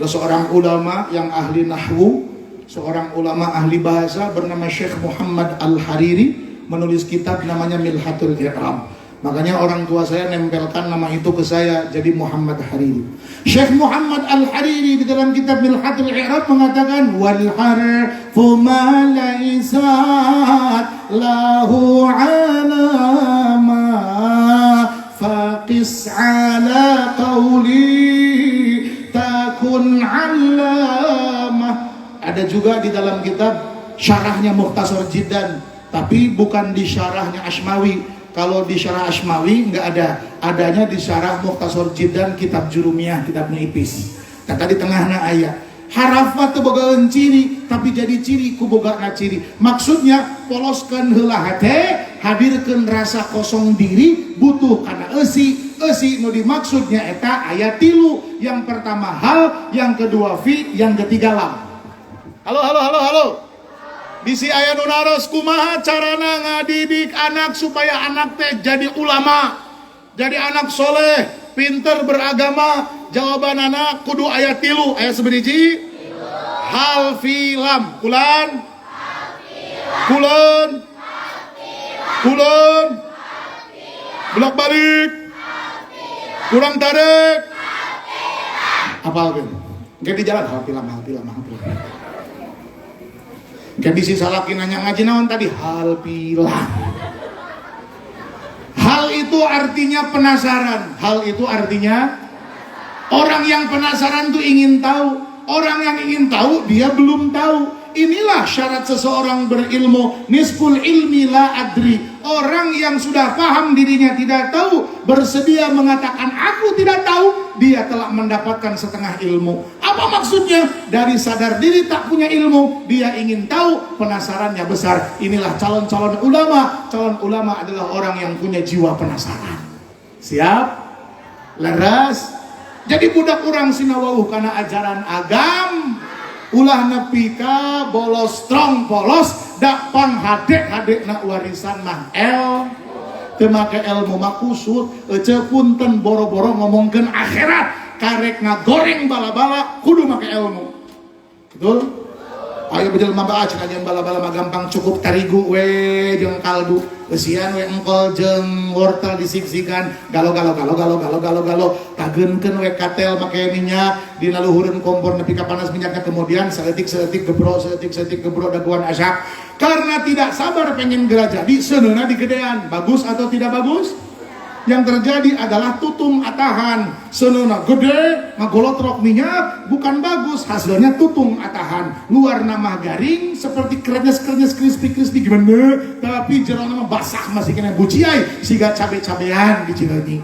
Ada seorang ulama yang ahli nahwu, seorang ulama ahli bahasa bernama Syekh Muhammad Al-Hariri menulis kitab namanya Milhatul I'rab. Makanya orang tua saya nempelkan nama itu ke saya, jadi Muhammad Hariri. Syekh Muhammad Al-Hariri di dalam kitab Milhatul I'rab mengatakan wal harfu ma laysat lahu alama faqis ala qawli takun alama. Ada juga di dalam kitab syarahnya Mukhtasar Jiddan, tapi bukan di syarahnya Asmawi. Kalau di syarah Asmawi nggak ada, adanya di syarah Mukhtasar Jiddan kitab Jurumiyah, kitab Nipis. Kata di tengahna ayat haraf mah teu bogaeun ciri, tapi jadi ciri ku bogana ciri. Maksudnya poloskeun heula hate, hadirkeun rasa kosong diri, butuh kana eusi nu dimaksudnya eta ayat 3. Yang pertama hal, yang kedua fi, yang ketiga lam. Halo. Bisi aya nu naros kumaha carana ngadidik anak supaya anak teh jadi ulama, jadi anak soleh, pinter beragama. Jawaban anak kudu aya 3, aya seberiji hal filam kulan bolak balik kurang tarik apal kan gak di jalan hal filam gak bisi salaki nanya ngaji naon tadi hal filam. Hal itu artinya penasaran. Hal itu artinya orang yang penasaran tuh ingin tahu. Orang yang ingin tahu dia belum tahu. Inilah syarat seseorang berilmu. Nisful ilmi la adri. Orang yang sudah paham dirinya tidak tahu, bersedia mengatakan aku tidak tahu, dia telah mendapatkan setengah ilmu. Apa maksudnya? Dari sadar diri tak punya ilmu, dia ingin tahu, penasarannya besar. Inilah calon-calon ulama. Calon ulama adalah orang yang punya jiwa penasaran. Siap? Leres? Jadi budak orang sinawauh karena ajaran agam. Ulah nepika bolos strong polos dak pang hadek nak warisan mah teu make ilmu mah kusut ece punten boro-boro ngomongkeun akhirat karek ngagoreng bala-bala kudu make ilmu. Betul? Ayo bejelema bae cenah bala-bala mah gampang cukup tarigu we jeung kaldu. Eusian we engkol jeung wortel disik-sikan galo tageunkeun we katel make minyak dina luhureun kompor nepi ka panas minyaknya kemudian seletik gebrok daguan asap karena tidak sabar pengen geura jadi seuneuna digedean. Bagus atau tidak bagus? Yang terjadi adalah tutung atahan. Seuneuna gede ngagolotrok minyak bukan bagus, hasilnya tutung atahan. Luar nama garing seperti krenyes crispy gimana, tapi jero nama basah masih kena buciai siga cabe-cabean di Cileunyi.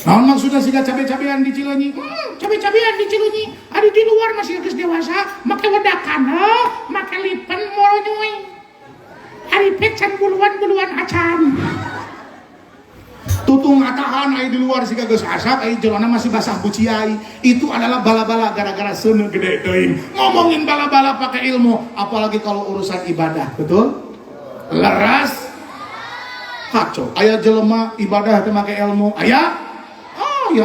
Naon maksudnya siga cabe-cabean di Cileunyi? Cabe-cabean di Cileunyi. Ari di luar masih geus dewasa, make wedakan make lipen moro nyuy. Ari pecan buluan acan. Tutung atahan ai di luar siga geus asap ai jelona masih basah buciai. Itu adalah bala-bala gara-gara seuneu gede teuing. Ngomongin bala-bala pakai ilmu, apalagi kalau urusan ibadah, betul? Leras kacau. Aya jelema ibadah teu make ilmu, aya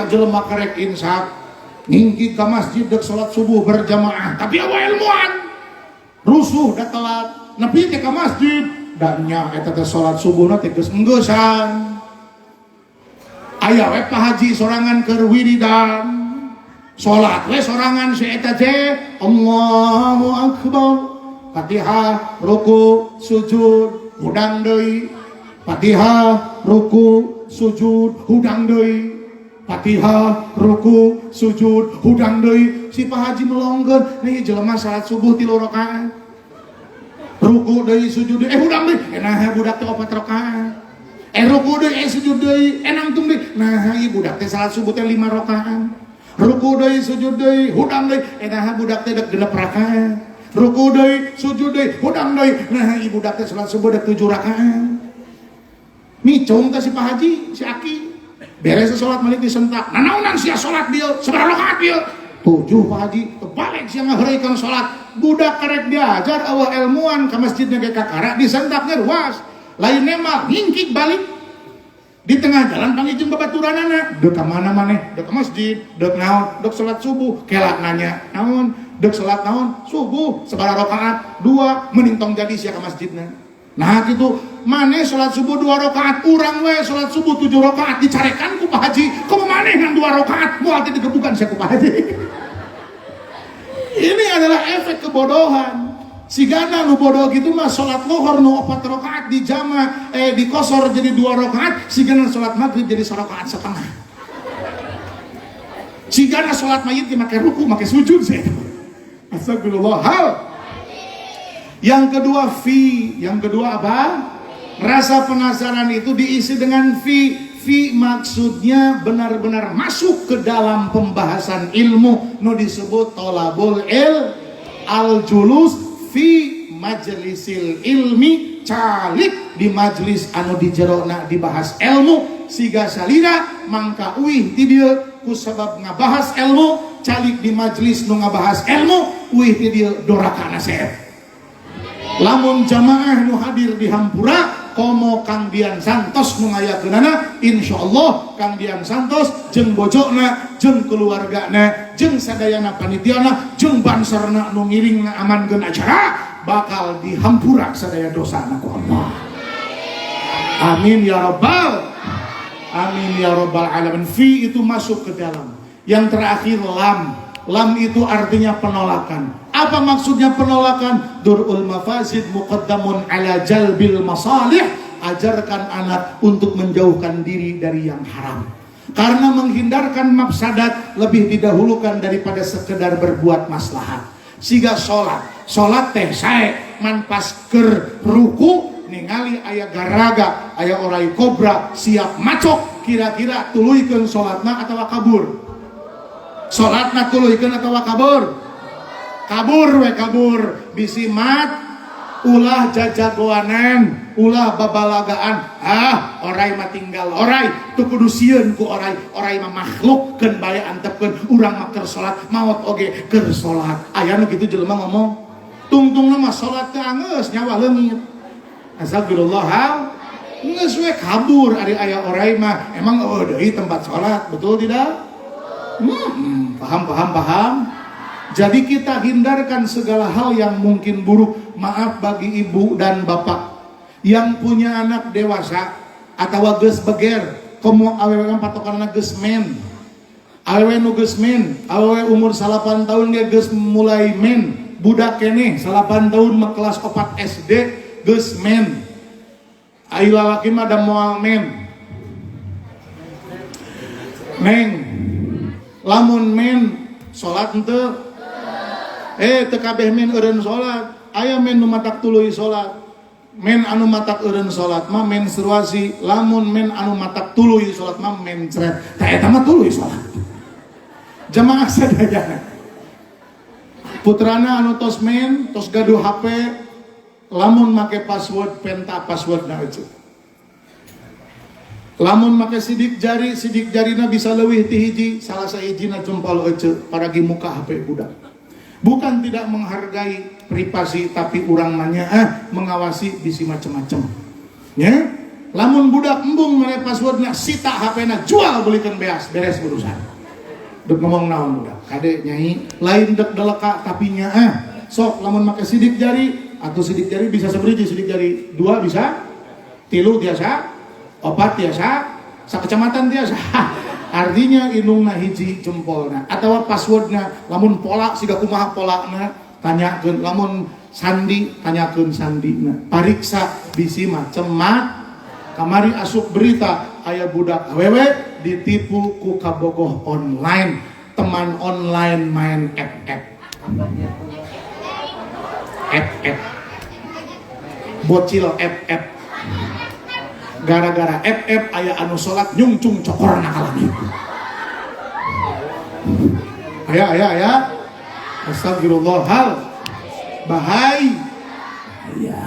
jelema karek insaf ngingkit ka masjid dek salat subuh berjamaah, tapi awa ilmuan. Rusuh da telat, nepi teh ka masjid dan nya eta teh salat subuhna teh geus enggeusan. Aya we Pak Haji sorangan keur wiridan. Salat we sorangan si eta teh Allahu Akbar. Fatihah, ruku, sujud, hudang deui. Fatihah, ruku, sujud, hudang deui. Fatihah, ruku, sujud, hudang deui. Si Pak Haji melongkeun, nih jelema salat subuh 3 rakaat. Ruku deui, sujud deui, hudang deui. Nah budak teh 4 rakaat. Ruku deui sujud deui nangtung deui. Nah ieu budak teh salat subuh teh 5 rakaat. Ruku deui sujud deui hudang deui nah budak teh dek 6 rakaat. Ruku deui sujud deui hudang deui nah ieu budak teh salat subuh dek 7 rakaat. Micong teh si Pak Haji si Aki beres salat malik disentak. Nanaonan sia salat dieu sabaraha rakaat dieu? 7 Pak Haji. Balik sia ngaheureukeun salat. Budak karek diajar eueuh ilmuan ka masjidna ge kakara disentaknya ruas. Lainnya mah ngingkik balik di tengah jalan pangijung babaturanana dek ka mana maneh dek ka masjid dek naon dek salat subuh kelak nanya naon dek salat naon subuh sabaraha rakaat 2 mending tong jadi sia ka masjidna. Nah kitu maneh salat subuh 2 rakaat urang we salat subuh 7 rakaat dicarekan ku Pak Haji kumaha maneh ngan 2 rakaat moal teh digebukan sia ku Pak Haji. Ini adalah efek kebodohan. Sigana nu bodoh gitu mah salat lohor nu 4 rakaat di jama dikosor jadi 2 rakaat, sigana salat maghrib jadi 1 rakaat setengah. Sigana salat mayit make ruku make sujud sih. Astagfirullah. Hal yang kedua apa? Rasa penasaran itu diisi dengan fi maksudnya benar-benar masuk ke dalam pembahasan ilmu nu disebut tolabul al-julus fi majlisil ilmi calik di majlis anu di jerona dibahas ilmu siga salira mangka uih ti dieu ku sabab ngabahas ilmu calik di majlis nu ngabahas ilmu uih ti dieu doraka nasib. Lamun jamaah nu hadir di Hampura komo Kang Dian Santos nu ngayakeunana, insyaallah Kang Dian Santos jeung bojona jeung keluargana jeung sadayana panitiana jeung banserna nu ngiring ngaamankeun acara bakal dihampura sadaya dosana ku Allah. Amin ya rabbal amin ya rabbal alamin. Fi itu masuk ke dalam. Yang terakhir lam. Lam itu artinya penolakan. Apa maksudnya penolakan? Dur'ul mafasid muqaddamun ala jalbil masalih. Ajarkan anak untuk menjauhkan diri dari yang haram. Karena menghindarkan mafsadat lebih didahulukan daripada sekedar berbuat maslahat. Siga sholat teh sae man pas keur ruku ningali aya garaga, aya orai kobra siap macok, kira-kira tuluikeun sholatna atawa kabur? Sholatna tuluikeun atawa kabur? Kabur bisi mat ulah jajagoanan, ulah babalagaan. Orai mah tinggal orai teu kudu sieun ku orai mah makhlukkeun bae antepkeun urang mah keur salat maot oge keur salat. Aya nu kitu jelema ngomong tungtungna mah salat teh geus nyawa leungit. Astagfirullah. Geus we kabur ari aya orai mah emang deui tempat salat, betul tidak? Paham. Jadi kita hindarkan segala hal yang mungkin buruk. Maaf bagi ibu dan bapak yang punya anak dewasa atau geus beger, komo awewe patokanna geus men. Awewe nu geus men, awewe umur 8 tahun dia geus mulai men. Budak keneh 8 tahun mah kelas 4 SD geus men. Ai lalaki mah da moal men. Neng, lamun men salat henteu? Teu kabeh men eureun salat. Aya men nu matak tuluy salat. Men anu matak eureun salat mah men seruasi. Lamun men anu matak tuluy salat mah men cret. Tah eta mah tuluy salat. Jamaah sadayana. Putrana anu tos men, tos gaduh HP, lamun make password penta passwordna euceuk. Lamun make sidik jarina bisa leuwih ti hiji, salah sahijina jempol euceuk paragi muka HP budak. Bukan tidak menghargai privasi, tapi urang manya mengawasi bisi macem-macem. Ya, lamun budak embung mere passwordna sita HP-na jual belikeun beas beres urusan. Dek ngomong naon budak, kade nyai lain dek deleka tapi nya sok lamun make sidik jari atau sidik jari bisa seberiji, sidik jari 2 bisa, 3 biasa, 4 biasa, sakecamatan biasa. Artinya indungna hiji jempolna atawa passwordna lamun pola siga kumaha polana tanyakeun, lamun sandi tanyakeun sandina. Pariksa bisi macem mat. Kamari asup berita aya budak awewe ditipu ku kabogoh online, teman online main FF. Bocil FF. Gara-gara FF aya anu salat nyungcung cokorna ka langit. Aya. Astagfirullah hal bahai. Ya.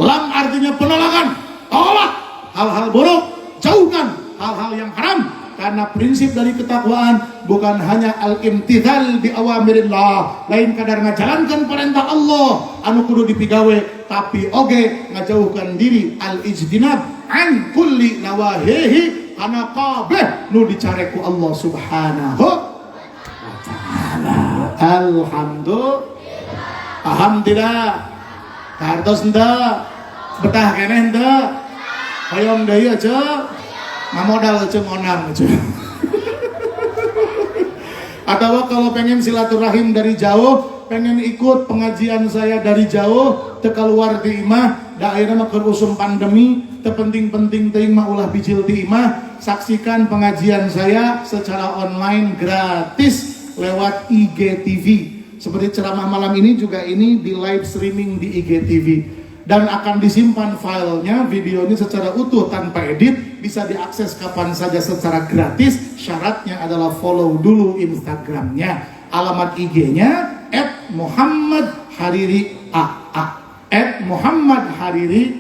Lam artinya penolakan. Tolak hal-hal buruk, jauhkan hal-hal yang haram. Karena prinsip dari ketakwaan bukan hanya al-imtithal bi awamirillah, lain kadar ngajalankan perintah Allah anu kudu dipigawe, tapi oge ngajauhkan diri al-ijtinab an kulli nawahihi kana kabeh nu dicareku Allah subhanahu wa ta'ala. Alhamdulillah. Paham tidak? Kartos enda betah keneh enda hoyong deui aja ngamodal aja ngonang aja. Atau kalau pengen silaturahim dari jauh, pengen ikut pengajian saya dari jauh, teu kaluar di imah, da ayeuna mah keur usum pandemi, teu penting-penting teuing mah ulah bijil di imah, saksikan pengajian saya secara online gratis lewat IGTV. Seperti ceramah malam ini juga ini di live streaming di IGTV. Dan akan disimpan filenya, videonya secara utuh tanpa edit, bisa diakses kapan saja secara gratis. Syaratnya adalah follow dulu Instagramnya, alamat IG-nya @muhammadhariri@aa @muhammadhariri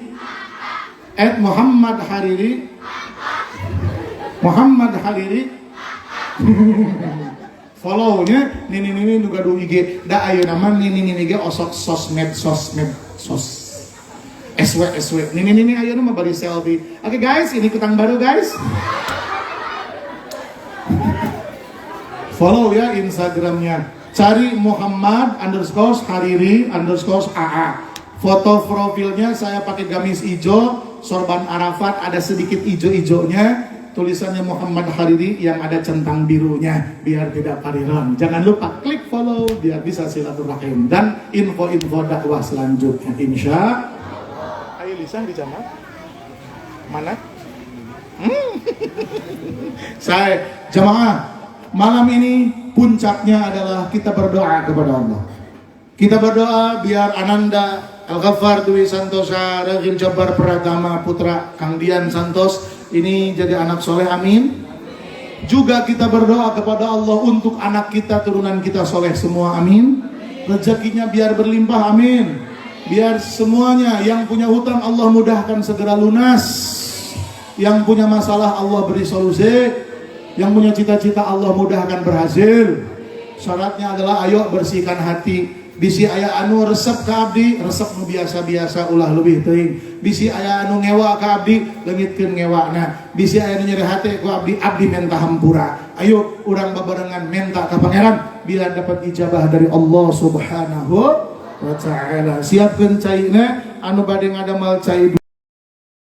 Follow-nya nini nu gaduh IG da ayeuna mah nini ge osok sosmed sos SW nini ayeuna mah bari selfie. Oke guys, ini kutang baru guys. Follow ya Instagramnya, cari Muhammad_Hariri_AA. Foto profilnya saya pakai gamis hijau, sorban Arafat, ada sedikit ijo-ijonya. Tulisannya Muhammad Hariri yang ada centang birunya biar tidak pariran. Jangan lupa klik follow biar bisa silaturahim dan info-info dakwah selanjutnya insya Allah. Ayo Lisa di sana mana? Saya jamaah malam ini puncaknya adalah kita berdoa kepada Allah. Kita berdoa biar Ananda Al-Ghaffar Dwi Santosa Ragil Jabbar Pratama putra Kang Dian Santos ini jadi anak soleh, amin. Juga kita berdoa kepada Allah untuk anak kita, turunan kita soleh semua, amin. Rezekinya biar berlimpah, amin. Biar semuanya yang punya hutang Allah mudahkan segera lunas. Yang punya masalah Allah beri solusi. Yang punya cita-cita Allah mudahkan berhasil. Syaratnya adalah ayo bersihkan hati. Bisi aya anu resep ka abdi, resep nu biasa-biasa ulah leuwih teuing. Bisi aya anu ngewa ka abdi, leungitkeun ngewana. Bisi aya anu nyeri hate ku abdi, abdi menta hampura. Ayo urang babarengan menta ka pangeran bila dapat ijabah dari Allah Subhanahu wa taala. Siapkeun caina anu bade ngadamel cai